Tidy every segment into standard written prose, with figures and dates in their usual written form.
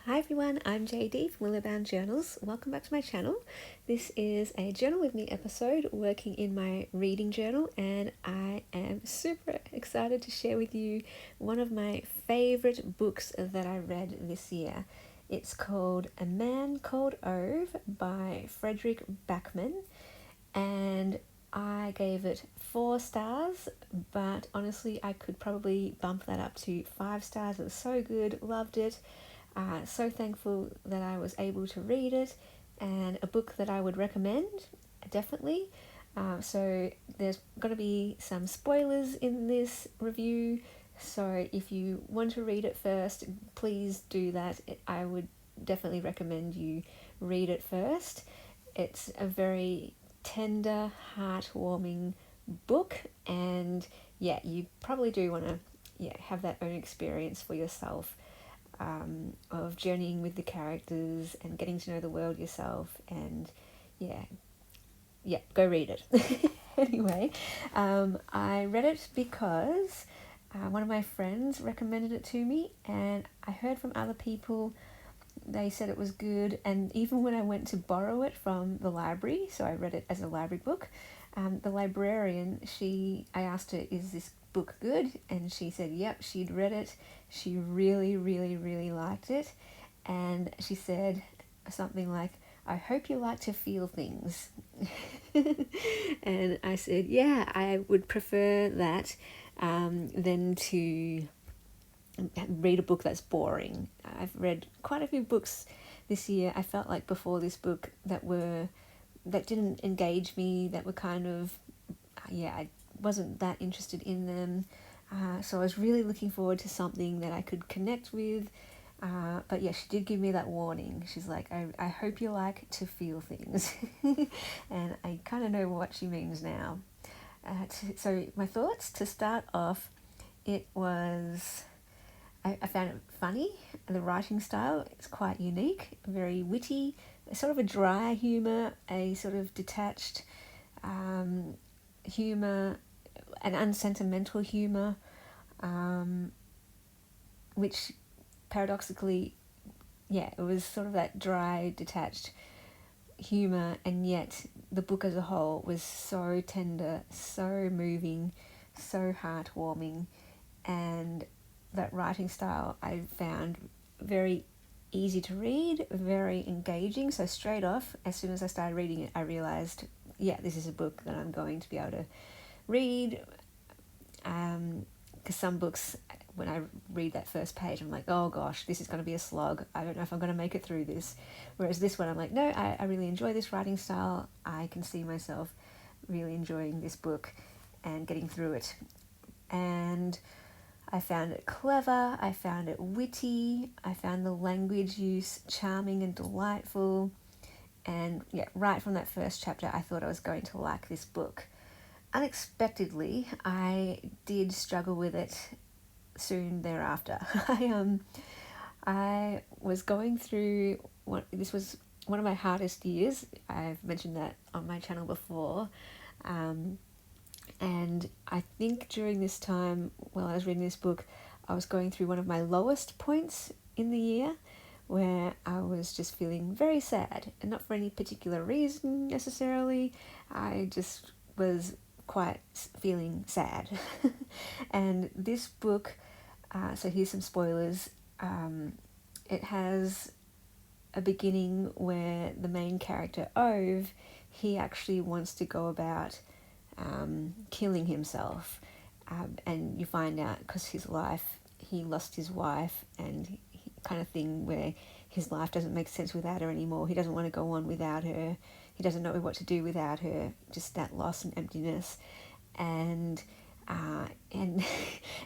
Hi everyone, I'm JD from Willow Journals. Welcome back to my channel. This is a Journal With Me episode working in my reading journal, and I am super excited to share with you one of my favourite books that I read this year. It's called A Man Called Ove by Frederick Backman, and I gave it 4 stars, but honestly I could probably bump that up to 5 stars. It was so good, loved it. So thankful that I was able to read it, and a book that I would recommend, definitely. So there's going to be some spoilers in this review, so if you want to read it first, please do that. I would definitely recommend you read it first. It's a very tender, heartwarming book, and you probably do want to have that own experience for yourself. Of journeying with the characters and getting to know the world yourself, and go read it. Anyway, I read it because one of my friends recommended it to me, and I heard from other people, they said it was good, and even when I went to borrow it from the library, so I read it as a library book, the librarian, I asked her, is this book good? And she said yep, she'd read it, she really really really liked it, and she said something like, I hope you like to feel things. And I said yeah, I would prefer that than to read a book that's boring. I've read quite a few books this year, I felt like, before this book that didn't engage me, that were kind of, I wasn't that interested in them. So I was really looking forward to something that I could connect with. But yeah, she did give me that warning. She's like, I hope you like to feel things. And I kind of know what she means now. So my thoughts, to start off, it was, I found it funny. The writing style is quite unique, very witty, sort of a dry humour, a sort of detached humour, an unsentimental humour, which paradoxically, it was sort of that dry, detached humour, and yet the book as a whole was so tender, so moving, so heartwarming, and that writing style I found very easy to read, very engaging. So straight off, as soon as I started reading it, I realised, this is a book that I'm going to be able to read. Because some books, when I read that first page, I'm like, oh gosh, this is going to be a slog. I don't know if I'm going to make it through this. Whereas this one, I'm like, no, I really enjoy this writing style. I can see myself really enjoying this book and getting through it. And I found it clever, I found it witty, I found the language use charming and delightful. And right from that first chapter, I thought I was going to like this book. Unexpectedly, I did struggle with it soon thereafter. I was going through this was one of my hardest years. I've mentioned that on my channel before. And I think during this time, while I was reading this book, I was going through one of my lowest points in the year, where I was just feeling very sad, and not for any particular reason necessarily. I just was quite feeling sad. And this book, so here's some spoilers, it has a beginning where the main character, Ove, he actually wants to go about killing himself, and you find out because he lost his wife, and kind of thing where his life doesn't make sense without her anymore. He doesn't want to go on without her. He doesn't know what to do without her. Just that loss and emptiness, and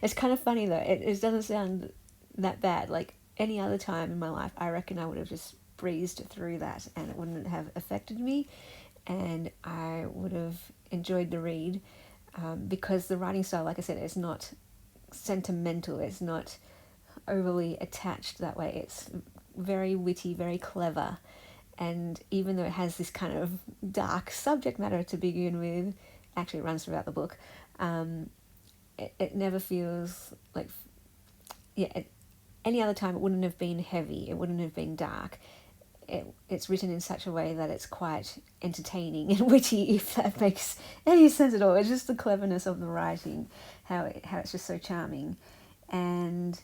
it's kind of funny though. It doesn't sound that bad. Like any other time in my life, I reckon I would have just breezed through that, and it wouldn't have affected me, and I would have enjoyed the read, because the writing style, like I said, is not sentimental, it's not overly attached that way. It's very witty, very clever, and even though it has this kind of dark subject matter to begin with, actually it runs throughout the book, it never feels like, any other time it wouldn't have been heavy, it wouldn't have been dark. It's written in such a way that it's quite entertaining and witty, if that makes any sense at all. It's just the cleverness of the writing, how it's just so charming. And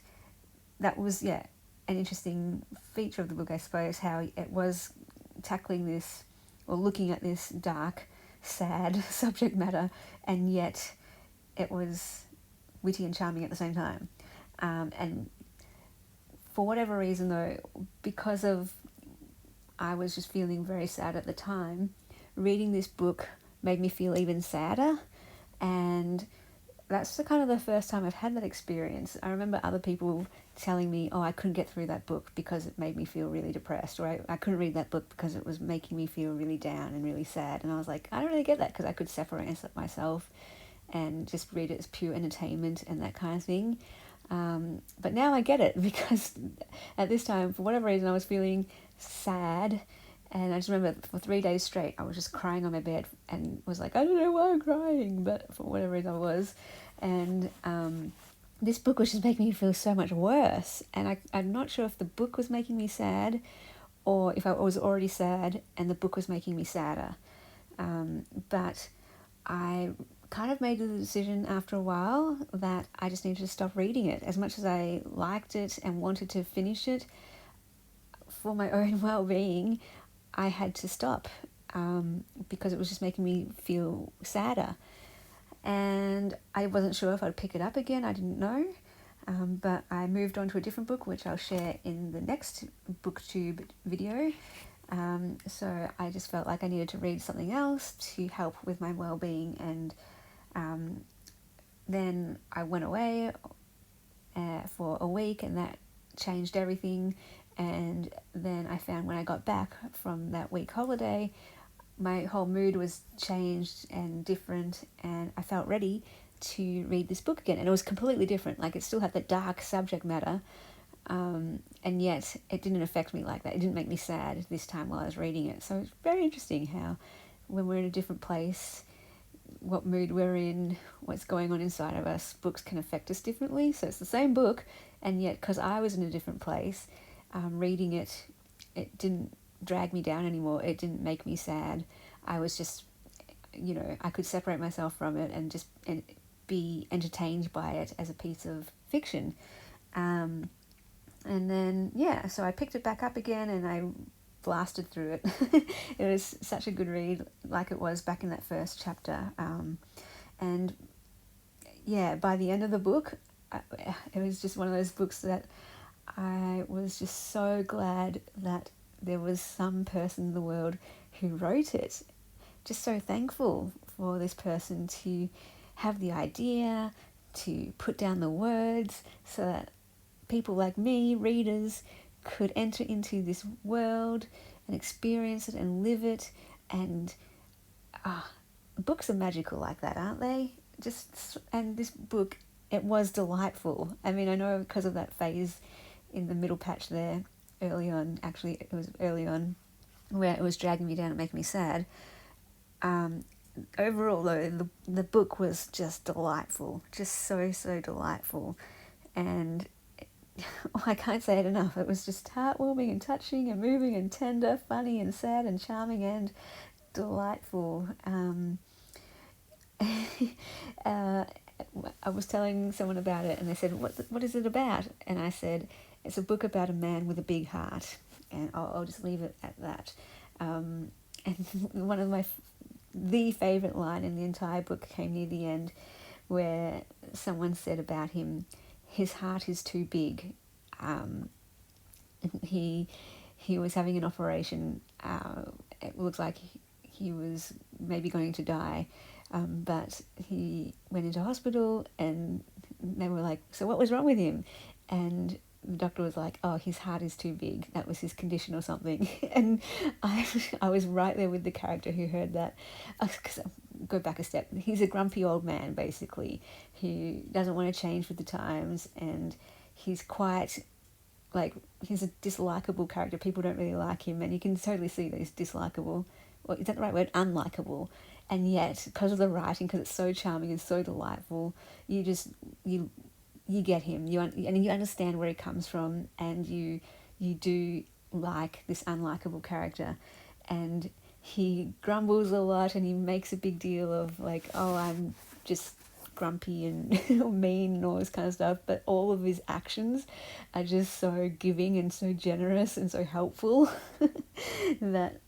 that was, an interesting feature of the book, I suppose, how it was tackling this, or looking at this dark, sad subject matter, and yet it was witty and charming at the same time. And for whatever reason, though, because of I was just feeling very sad at the time, reading this book made me feel even sadder. And that's the first time I've had that experience. I remember other people telling me, I couldn't get through that book because it made me feel really depressed, or I couldn't read that book because it was making me feel really down and really sad. And I was like, I don't really get that, because I could separate myself and just read it as pure entertainment and that kind of thing. But now I get it, because at this time, for whatever reason, I was feeling sad, and I just remember for 3 days straight I was just crying on my bed and was like, I don't know why I'm crying, but for whatever reason I was. And this book was just making me feel so much worse, and I'm not sure if the book was making me sad or if I was already sad and the book was making me sadder. But I kind of made the decision after a while that I just needed to stop reading it. As much as I liked it and wanted to finish it, for my own well-being, I had to stop, because it was just making me feel sadder. And I wasn't sure if I'd pick it up again. I didn't know. But I moved on to a different book, which I'll share in the next Booktube video. So I just felt like I needed to read something else to help with my well-being. And then I went away for a week, and that changed everything. And then I found when I got back from that week holiday, my whole mood was changed and different, and I felt ready to read this book again. And it was completely different. Like, it still had the dark subject matter, and yet it didn't affect me like that. It didn't make me sad this time while I was reading it. So it's very interesting how when we're in a different place, what mood we're in, what's going on inside of us, books can affect us differently. So it's the same book, and yet because I was in a different place, reading it, it didn't drag me down anymore. It didn't make me sad. I was just, I could separate myself from it and just be entertained by it as a piece of fiction. And then, so I picked it back up again and I blasted through it. It was such a good read, like it was back in that first chapter. And by the end of the book, it was just one of those books that I was just so glad that there was some person in the world who wrote it. Just so thankful for this person to have the idea, to put down the words, so that people like me, readers, could enter into this world and experience it and live it. And books are magical like that, aren't they? And this book, it was delightful. I mean, I know because of that phase in the middle patch there early on, actually it was early on, where it was dragging me down and making me sad. Overall though, the book was just delightful, just so delightful. And I can't say it enough. It was just heartwarming and touching and moving and tender, funny and sad and charming and delightful. I was telling someone about it and they said, what is it about? And I said, it's a book about a man with a big heart. And I'll just leave it at that. And one of the favourite line in the entire book came near the end, where someone said about him, his heart is too big. He was having an operation. It looks like he was maybe going to die, but he went into hospital and they were like, so what was wrong with him? And the doctor was like, his heart is too big. That was his condition or something. And I was right there with the character who heard that. Go back a step. He's a grumpy old man, basically, who doesn't want to change with the times, and he's quite, he's a dislikable character. People don't really like him, and you can totally see that he's dislikable. Well, is that the right word? Unlikable. And yet, because of the writing, because it's so charming and so delightful, you you get him, and you understand where he comes from, and you do like this unlikable character, and he grumbles a lot, and he makes a big deal of like, oh, I'm just grumpy and mean and all this kind of stuff, but all of his actions are just so giving and so generous and so helpful that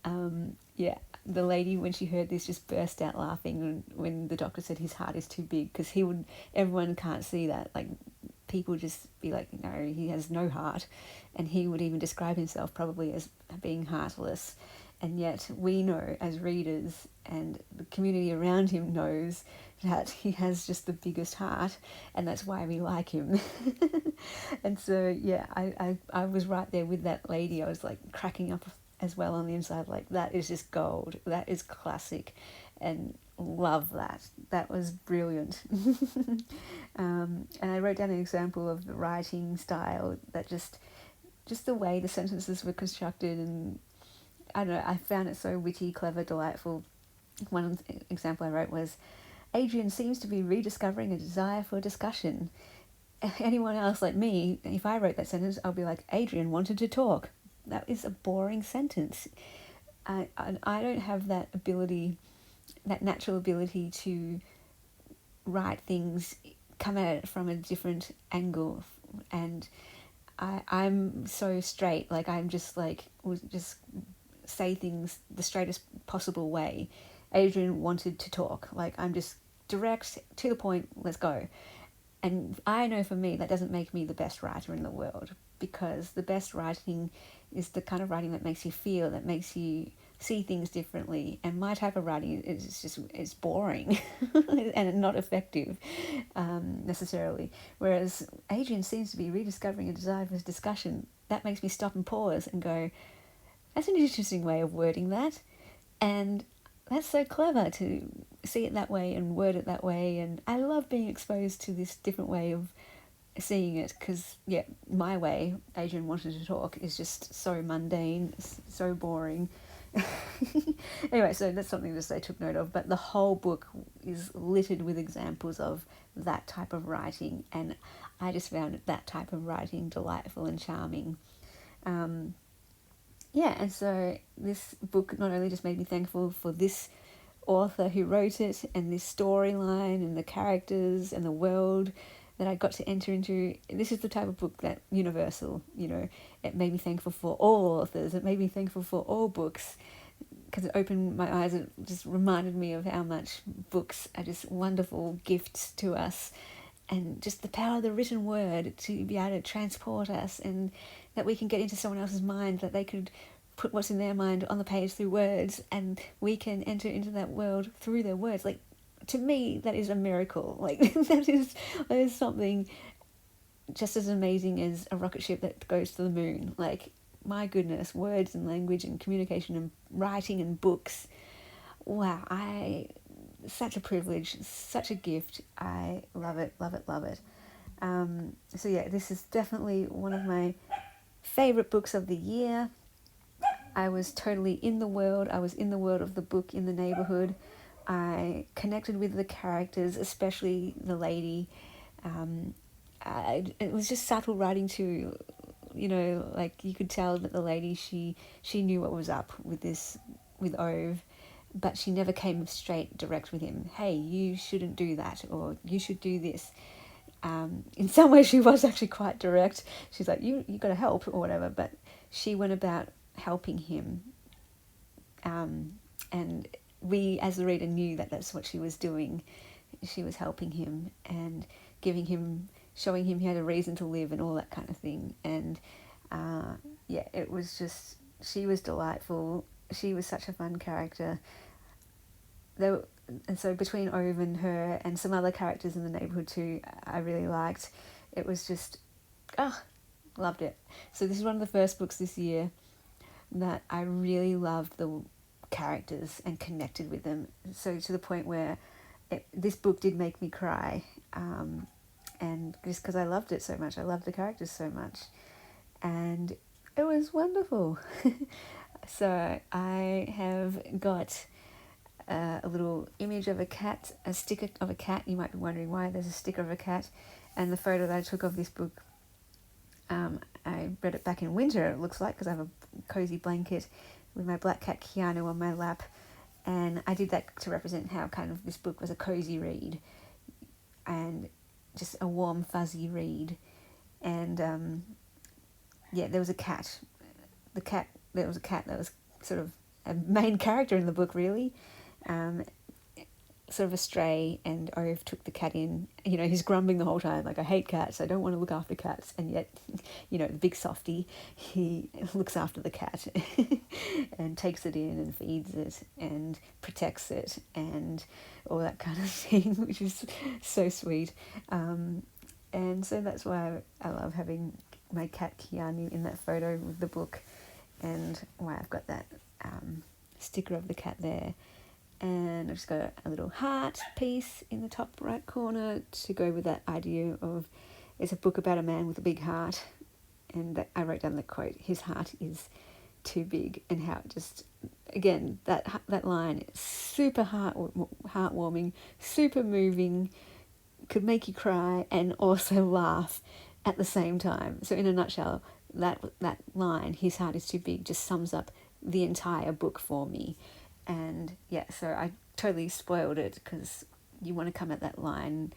yeah, the lady, when she heard this, just burst out laughing when the doctor said his heart is too big, because everyone can't see that, like people just be like, no, he has no heart, and he would even describe himself probably as being heartless. And yet we know as readers, and the community around him knows, that he has just the biggest heart, and that's why we like him. And so yeah, I was right there with that lady. I was like cracking up as well on the inside, like that is just gold, that is classic, and love that. That was brilliant. And I wrote down an example of the writing style, that just the way the sentences were constructed, and I don't know, I found it so witty, clever, delightful. One example I wrote was, Adrian seems to be rediscovering a desire for discussion. Anyone else like me, if I wrote that sentence, I'll be like, Adrian wanted to talk. That is a boring sentence. I don't have that ability, that natural ability to write things, come at it from a different angle, and I'm so straight, like I'm just like, just say things the straightest possible way. Adrian wanted to talk, like I'm just direct, to the point, let's go. And I know for me that doesn't make me the best writer in the world, because the best writing is the kind of writing that makes you feel, that makes you see things differently. And my type of writing is boring and not effective necessarily. Whereas Adrian seems to be rediscovering a desire for discussion. That makes me stop and pause and go, that's an interesting way of wording that. And that's so clever to see it that way and word it that way. And I love being exposed to this different way of seeing it, because yeah, my way, Adrian wanted to talk, is just so mundane, so boring. Anyway, so that's something that I took note of. But the whole book is littered with examples of that type of writing, and I just found that type of writing delightful and charming. Yeah, and so this book not only just made me thankful for this author who wrote it, and this storyline and the characters and the world that I got to enter into. This is the type of book that universal, it made me thankful for all authors. It made me thankful for all books, because it opened my eyes. It just reminded me of how much books are just wonderful gifts to us, and just the power of the written word to be able to transport us, and that we can get into someone else's mind, that they could put what's in their mind on the page through words, and we can enter into that world through their words. Like, to me, that is a miracle. Like, that is something just as amazing as a rocket ship that goes to the moon. Like, my goodness, words and language and communication and writing and books. Wow, such a privilege, such a gift. I love it, love it, love it. So yeah, this is definitely one of my favourite books of the year. I was totally in the world. I was in the world of the book, in the neighbourhood. I connected with the characters, especially the lady. It was just subtle writing too, like you could tell that the lady, she knew what was up with Ove, but she never came straight direct with him. Hey, you shouldn't do that, or you should do this. In some ways she was actually quite direct. She's like, you got to help or whatever, but she went about helping him. And we, as the reader, knew that that's what she was doing. She was helping him and showing him he had a reason to live and all that kind of thing. And yeah, it was just, she was delightful. She was such a fun character. And so between Ove and her and some other characters in the neighbourhood too, I really liked. It was just, loved it. So this is one of the first books this year that I really loved the characters and connected with them. So to the point where this book did make me cry. And just because I loved it so much, I loved the characters so much. And it was wonderful. So I have got a little image of a cat, a sticker of a cat. You might be wondering why there's a sticker of a cat. And the photo that I took of this book, I read it back in winter, it looks like, because I have a cozy blanket with my black cat Keanu on my lap. And I did that to represent how kind of this book was a cozy read and just a warm, fuzzy read. And there was a cat. There was a cat that was sort of a main character in the book, really. Sort of a stray, and Ove took the cat in. You know, he's grumbling the whole time, like, I hate cats, I don't want to look after cats. And yet, you know, the big softy, he looks after the cat and takes it in and feeds it and protects it and all that kind of thing, which is so sweet. And so that's why I love having my cat Keanu in that photo with the book, and why I've got that sticker of the cat there. And I've just got a little heart piece in the top right corner to go with that idea of it's a book about a man with a big heart. And I wrote down the quote, his heart is too big, and how it just, again, that line, super heartwarming, super moving, could make you cry and also laugh at the same time. So in a nutshell, that line, his heart is too big, just sums up the entire book for me. And yeah, so I totally spoiled it because you want to come at that line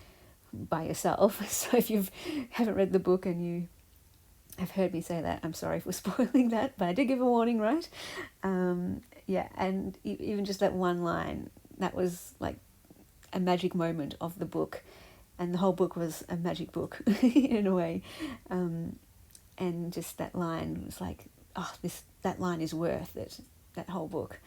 by yourself. So if you haven't read the book and you have heard me say that, I'm sorry for spoiling that, but I did give a warning, right? Yeah, and even just that one line, that was like a magic moment of the book, and the whole book was a magic book in a way. And just that line was like, oh, that line is worth it, that whole book.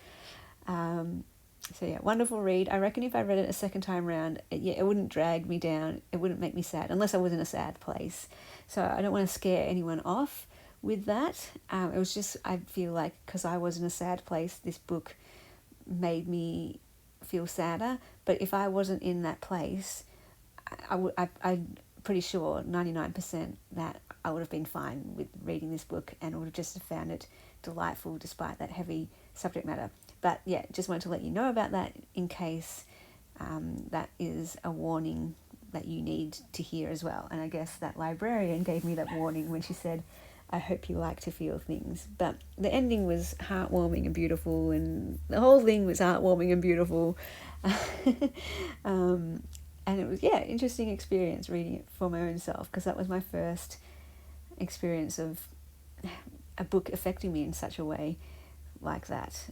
So yeah, wonderful read. I reckon if I read it a second time round, it wouldn't drag me down. It wouldn't make me sad unless I was in a sad place. So I don't want to scare anyone off with that. It was just, I feel like because I was in a sad place, this book made me feel sadder. But if I wasn't in that place, I'm pretty sure 99% that I would have been fine with reading this book and would have just found it delightful despite that heavy subject matter. But yeah, just wanted to let you know about that in case that is a warning that you need to hear as well. And I guess that librarian gave me that warning when she said, I hope you like to feel things. But the ending was heartwarming and beautiful, and the whole thing was heartwarming and beautiful. And it was, interesting experience reading it for my own self, because that was my first experience of a book affecting me in such a way like that.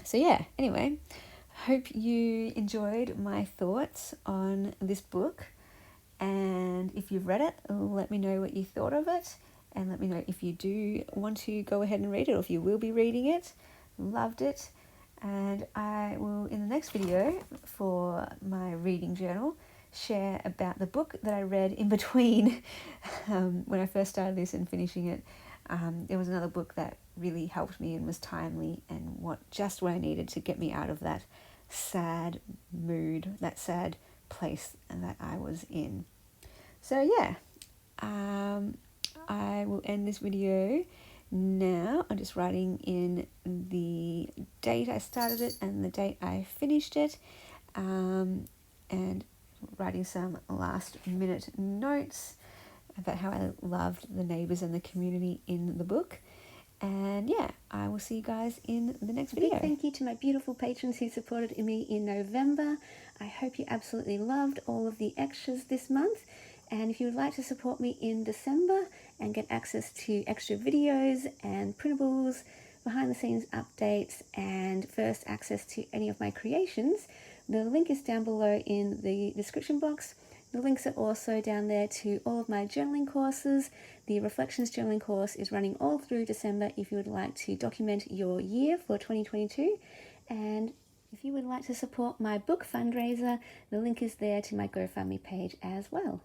So yeah, anyway, hope you enjoyed my thoughts on this book, and if you've read it, let me know what you thought of it, and let me know if you do want to go ahead and read it, or if you will be reading it. Loved it. And I will, in the next video for my reading journal, share about the book that I read in between when I first started this and finishing it. There was another book that really helped me and was timely and just what I needed to get me out of that sad mood, that sad place that I was in. So yeah, I will end this video now. I'm just writing in the date I started it and the date I finished it, and writing some last minute notes about how I loved the neighbours and the community in the book. And yeah, I will see you guys in the next video. Big thank you to my beautiful patrons who supported me in November. I hope you absolutely loved all of the extras this month. And if you would like to support me in December and get access to extra videos and printables, behind the scenes updates, and first access to any of my creations, the link is down below in the description box. The links are also down there to all of my journaling courses. The Reflections journaling course is running all through December if you would like to document your year for 2022. And if you would like to support my book fundraiser, the link is there to my GoFundMe page as well.